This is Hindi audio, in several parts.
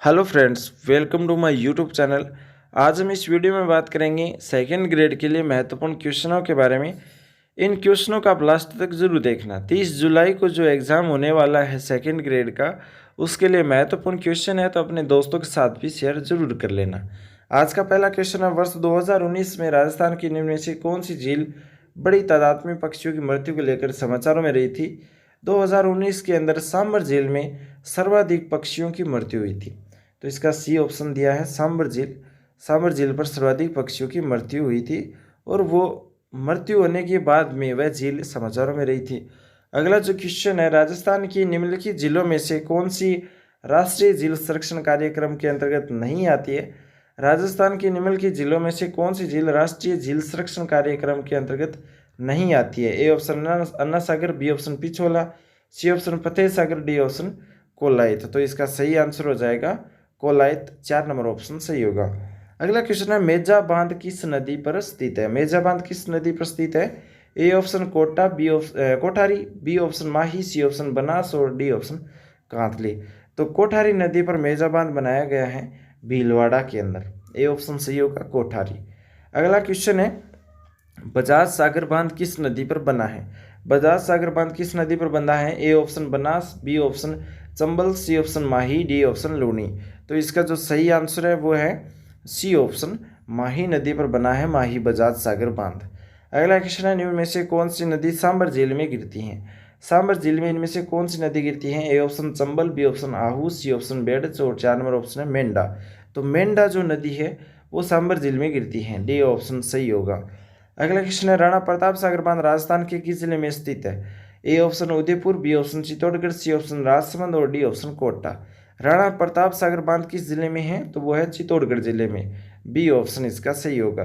Hello friends, welcome to my YouTube channel. आज हम इस वीडियो में बात करेंगे सेकेंड ग्रेड के लिए महत्वपूर्ण क्वेश्चनों के बारे में। इन क्वेश्चनों का आप लास्ट तक जरूर देखना। 30 जुलाई को जो एग्ज़ाम होने वाला है सेकेंड ग्रेड का, उसके लिए महत्वपूर्ण क्वेश्चन है, तो अपने दोस्तों के साथ भी शेयर जरूर कर लेना। आज का पहला क्वेश्चन है, वर्ष 2019 में राजस्थान की निम्न में से कौन सी झील बड़ी तादाद में पक्षियों की मृत्यु को लेकर समाचारों में रही थी? 2019 के अंदर सांबर झील में सर्वाधिक पक्षियों की मृत्यु हुई थी। तो इसका सी ऑप्शन दिया है, सांबर झील। सांबर झील पर सर्वाधिक पक्षियों की मृत्यु हुई थी और वो मृत्यु होने के बाद में वह झील समाचारों में रही थी। अगला जो क्वेश्चन है, राजस्थान की निम्नलिखित झीलों में से कौन सी राष्ट्रीय झील संरक्षण कार्यक्रम के अंतर्गत नहीं आती है? राजस्थान की निम्नलिखित झीलों में से कौन सी झील राष्ट्रीय झील संरक्षण कार्यक्रम के अंतर्गत नहीं आती है? A option Ana Sagar, B option Pichola, C option Fateh Sagar, D option Kolayat. तो इसका सही आंसर हो जाएगा कोलायत। 4 नंबर ऑप्शन सही होगा। अगला क्वेश्चन है, मेजा बांध किस नदी पर स्थित है? मेजा बांध किस नदी पर स्थित है? A option Kota, Kothari, B option Mahi, C option Banas और डी ऑप्शन कांतली। तो कोठारी नदी पर मेजा बांध बनाया गया है भीलवाड़ा के अंदर। ए ऑप्शन सही होगा कोठारी। अगला क्वेश्चन है, बजाज सागर बांध किस नदी पर बना है? बजाज सागर बांध किस नदी पर बना है? A option Banas, B option Chambal, C option Mahi, D option Luni. तो इसका जो सही आंसर है वो है सी ऑप्शन माही नदी पर बना है माही बजाज सागर बांध। अगला क्वेश्चन है, निम्न में से कौन सी नदी सांबर झील में गिरती है? सांबर झील में इनमें से कौन सी नदी गिरती है? A option Chambal, B option Ahu, C option Bedach और 4 नंबर ऑप्शन है मेंढा। तो मेंढा जो नदी है वो सांबर झील में गिरती है। डी ऑप्शन सही होगा। अगला क्वेश्चन है, राणा प्रताप सागर बांध राजस्थान के किस जिले में स्थित है? A option Udaipur, B option Chittorgarh, C option Rajsamand और डी ऑप्शन कोटा। राणा प्रताप सागर बांध किस जिले में है? तो वो है चित्तौड़गढ़ जिले में। बी ऑप्शन इसका सही होगा।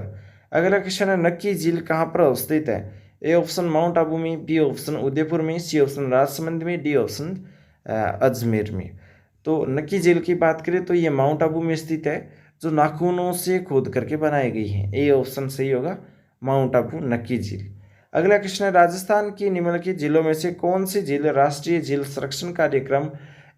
अगला क्वेश्चन है, नक्की झील कहाँ पर अवस्थित है? ए ऑप्शन माउंट आबू में, बी ऑप्शन उदयपुर में, सी ऑप्शन राजसमंद में, डी ऑप्शन अजमेर में। तो नक्की झील की बात करें तो ये माउंट आबू में स्थित है, जो नाखूनों से खोद करके बनाई गई है। ए ऑप्शन सही होगा, माउंट आबू नक्की झील। अगला क्वेश्चन है, राजस्थान की निम्नलिखित झीलों में से कौन सी झील राष्ट्रीय झील संरक्षण कार्यक्रम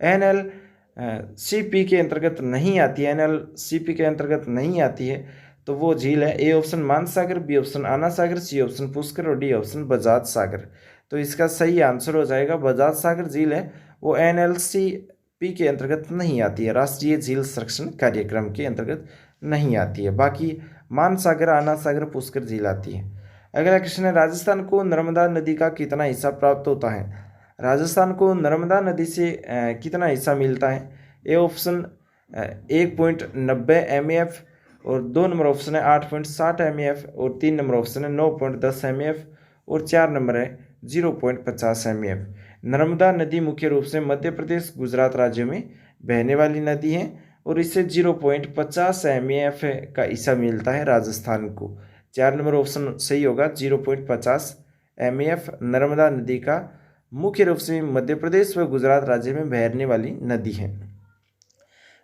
NLCP के अंतर्गत नहीं आती है? NLCP के अंतर्गत नहीं आती है। तो वो झील है, A option Mansagar, B option Ana Sagar, C option Pushkar और डी ऑप्शन बजाज सागर। तो इसका सही आंसर हो जाएगा बजाज सागर झील है, वो NLCP के अंतर्गत नहीं आती है, राष्ट्रीय झील संरक्षण कार्यक्रम के अंतर्गत नहीं आती है। बाकी मानसागर, आना सागर, पुष्कर झील आती है। अगला क्वेश्चन है, राजस्थान को नर्मदा नदी का कितना हिस्सा प्राप्त होता है? राजस्थान को नर्मदा नदी से कितना हिस्सा मिलता है? ए ऑप्शन 1.90 MEF और 2 नंबर ऑप्शन है 8.60 MEF और 3 नंबर ऑप्शन है 9.10 MEF और 4 नंबर है 0.50 MEF। नर्मदा नदी मुख्य रूप से मध्य प्रदेश, गुजरात राज्यों में बहने वाली नदी है और इससे 0.50 MEF का हिस्सा मिलता है राजस्थान को। 4 नंबर ऑप्शन सही होगा, 0.50 MEF नर्मदा नदी का मुख्य रूप से मध्य प्रदेश व गुजरात राज्य में बहने वाली नदी है।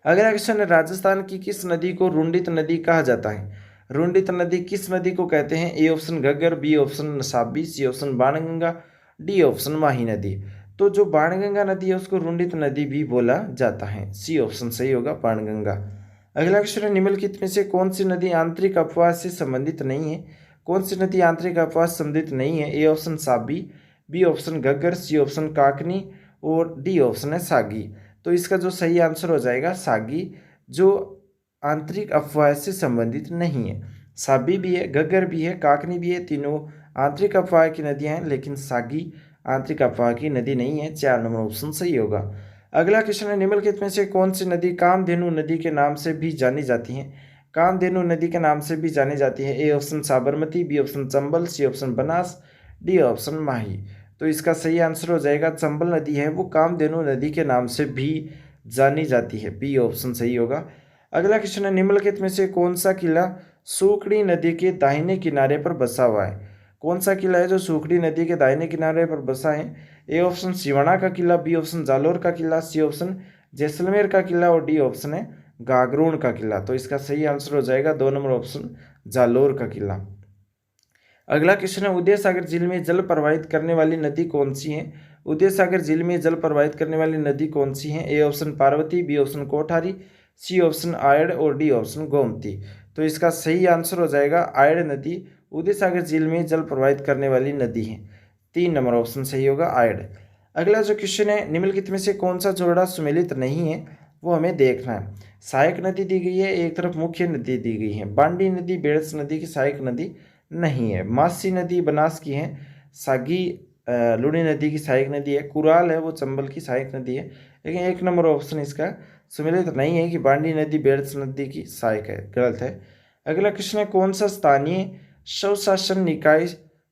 अगला क्वेश्चन है, राजस्थान की किस नदी को रुंडित नदी कहा जाता है? रुंडित नदी किस नदी को कहते हैं? A option Ghaggar, B option Sabi, C option Banganga, D option Mahi नदी। तो जो बाणगंगा नदी है उसको रुंडित नदी भी बोला जाता है। सी ऑप्शन सही होगा, बाणगंगा। अगला क्वेश्चन है, निम्नलिखित में से कौन सी नदी आंतरिक अपवाह से संबंधित नहीं है? कौन सी नदी आंतरिक अपवाह से संबंधित नहीं है? A option Sabi, B option Ghaggar, C option Kakni और डी ऑप्शन है सागी। तो इसका जो सही आंसर हो जाएगा सागी, जो आंतरिक अपवाह से संबंधित नहीं है। साबी भी है, घग्गर भी है, काकनी भी है, तीनों आंतरिक अपवाह की नदियां हैं, लेकिन सागी आंतरिक अपवाह की नदी नहीं है। 4 नंबर ऑप्शन सही होगा। अगला क्वेश्चन है, निम्नलिखित में से कौन सी नदी कामधेनु नदी के नाम से भी जानी जाती है? कामधेनु नदी के नाम से भी जानी जाती है। A option Sabarmati, B option Chambal, C option Banas, D option Mahi. तो इसका सही आंसर हो जाएगा चंबल नदी है, वो कामधेनु नदी के नाम से भी जानी जाती है। बी ऑप्शन सही होगा। अगला क्वेश्चन है, निम्नलिखित में से कौन सा किला सूखड़ी नदी के दाहिने किनारे पर बसा हुआ है? कौन सा किला है जो सूखड़ी नदी के दाहिने किनारे पर बसा है? ए ऑप्शन सिवाना का किला, बी ऑप्शन जालोर का किला, सी ऑप्शन जैसलमेर का किला और डी ऑप्शन है गागरोन का किला। तो इसका सही आंसर हो जाएगा 2 नंबर ऑप्शन जालोर का किला। अगला क्वेश्चन है, उदय सागर झील में जल प्रवाहित करने वाली नदी कौन सी है? उदय सागर झील में जल प्रवाहित करने वाली नदी कौन सी है? A option Parvati, B option Kothari, C option Ayad और डी ऑप्शन गोमती। तो इसका सही आंसर हो जाएगा आयड नदी उदय सागर झील में जल प्रवाहित करने वाली नदी है। 3 नंबर ऑप्शन सही होगा आयड। अगला जो क्वेश्चन है, निम्नलिखित में से कौन सा जोड़ा सुमेलित नहीं है वो हमें देखना है। सहायक नदी दी गई है, एक तरफ मुख्य नदी दी गई है। बांडी नदी बेड़स नदी की सहायक नदी नहीं है। मासी नदी बनास की है। सागी लुणी नदी की सहायक नदी है। कुराल है वो चंबल की सहायक नदी है। लेकिन 1 नंबर ऑप्शन इसका सुमेलित नहीं है कि बांडी नदी बेड़स नदी की सहायक है, गलत है। अगला क्वेश्चन है, कौन सा स्थानीय स्वशासन निकाय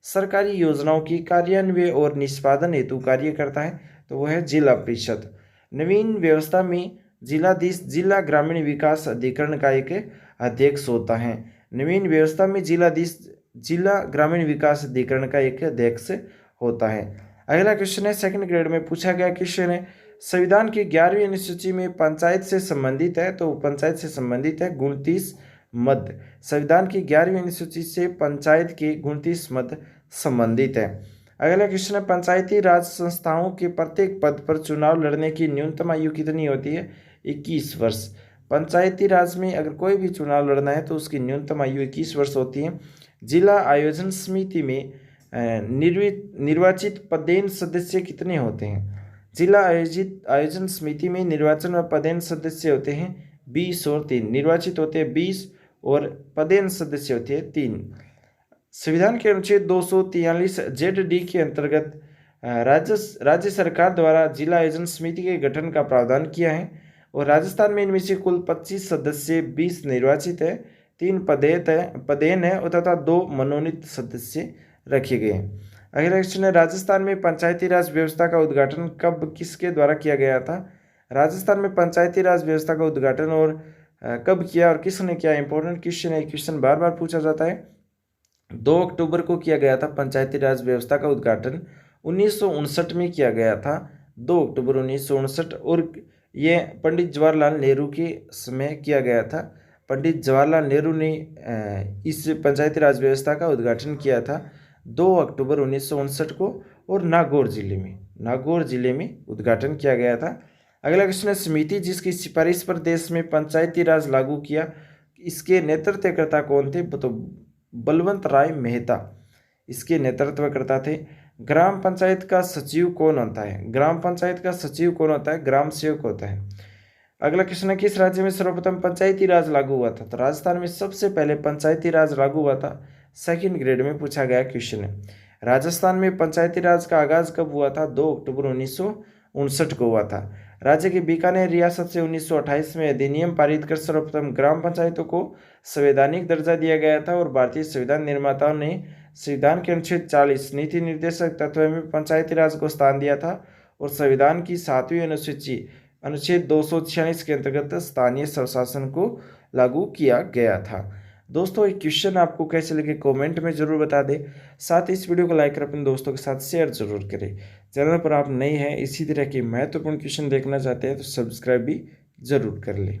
सरकारी योजनाओं की कार्यान्वयन और निष्पादन हेतु कार्य करता है? तो वह है जिला परिषद। नवीन व्यवस्था में जिलाधीश जिला ग्रामीण विकास अधिकरण का एक अध्यक्ष होता है। नवीन व्यवस्था में जिलाधीश जिला ग्रामीण विकास अधिकरण का एक अध्यक्ष होता है। अगला क्वेश्चन है, सेकंड ग्रेड में पूछा गया क्वेश्चन है, संविधान की 11वीं अनुसूची में पंचायत से संबंधित है। तो पंचायत से संबंधित है 29 मद। संविधान की 11वीं अनुसूची से पंचायत के 29 मद संबंधित है। अगला क्वेश्चन है, पंचायती राज संस्थाओं के प्रत्येक पद पर चुनाव लड़ने की न्यूनतम आयु कितनी होती है? 21 वर्ष। पंचायती राज में अगर कोई भी चुनाव लड़ना है तो उसकी न्यूनतम आयु 21 वर्ष होती है। जिला आयोजन समिति में निर्वाचित पदेन सदस्य कितने होते हैं? जिला आयोजन समिति में निर्वाचन व पदेन सदस्य होते हैं 20 और 3। निर्वाचित होते हैं 20 और पदेन सदस्य होते हैं 3। संविधान के अनुच्छेद 243 ZD के अंतर्गत राज्य सरकार द्वारा जिला आयोजन समिति के गठन का प्रावधान किया है और राजस्थान में इनमें से कुल 25 सदस्य 20 निर्वाचित है, 3 पदेन है तथा 2 मनोनीत सदस्य रखे गए हैं। अगला क्वेश्चन है, राजस्थान में पंचायती राज व्यवस्था का उद्घाटन कब किसके द्वारा किया गया था? राजस्थान में पंचायती राज व्यवस्था का उद्घाटन और कब किया और किसने किया? इंपॉर्टेंट क्वेश्चन है, क्वेश्चन बार बार पूछा जाता है। 2 अक्टूबर को किया गया था पंचायती राज व्यवस्था का उद्घाटन। 1959 में किया गया था, 2 अक्टूबर 1959। और ये पंडित जवाहरलाल नेहरू के समय किया गया था। पंडित जवाहरलाल नेहरू ने इस पंचायती राज व्यवस्था का उद्घाटन किया था 2 अक्टूबर 1959 को और नागौर जिले में उद्घाटन किया गया था। अगला क्वेश्चन है, समिति जिसकी सिफारिश पर देश में पंचायती राज लागू किया, इसके नेतृत्वकर्ता कौन थे? तो बलवंत राय मेहता इसके नेतृत्वकर्ता थे। ग्राम पंचायत का सचिव कौन होता है? ग्राम पंचायत का सचिव कौन होता है? ग्राम सेवक होता है। अगला क्वेश्चन है, किस राज्य में सर्वप्रथम पंचायती राज लागू हुआ था? तो राजस्थान में सबसे पहले पंचायती राज लागू हुआ था। सेकंड ग्रेड में पूछा गया क्वेश्चन है, राजस्थान में पंचायती राज का आगाज कब हुआ था? 2 अक्टूबर 1959 को हुआ था। राज्य के बीकानेर रियासत से 1928 में अधिनियम पारित कर सर्वप्रथम ग्राम पंचायतों को संवैधानिक दर्जा दिया गया था और भारतीय संविधान निर्माताओं ने संविधान के अनुच्छेद 40 नीति निर्देशक तत्व में पंचायती राज को स्थान दिया था और संविधान की 7वीं अनुसूची अनुच्छेद 246 के अंतर्गत स्थानीय स्वशासन को लागू किया गया था। दोस्तों, एक क्वेश्चन आपको कैसे लगे कमेंट में जरूर बता दें। साथ ही इस वीडियो को लाइक कर अपने दोस्तों के साथ शेयर जरूर करें। चैनल पर आप नए हैं, इसी तरह के महत्वपूर्ण क्वेश्चन देखना चाहते हैं तो सब्सक्राइब भी जरूर कर लें।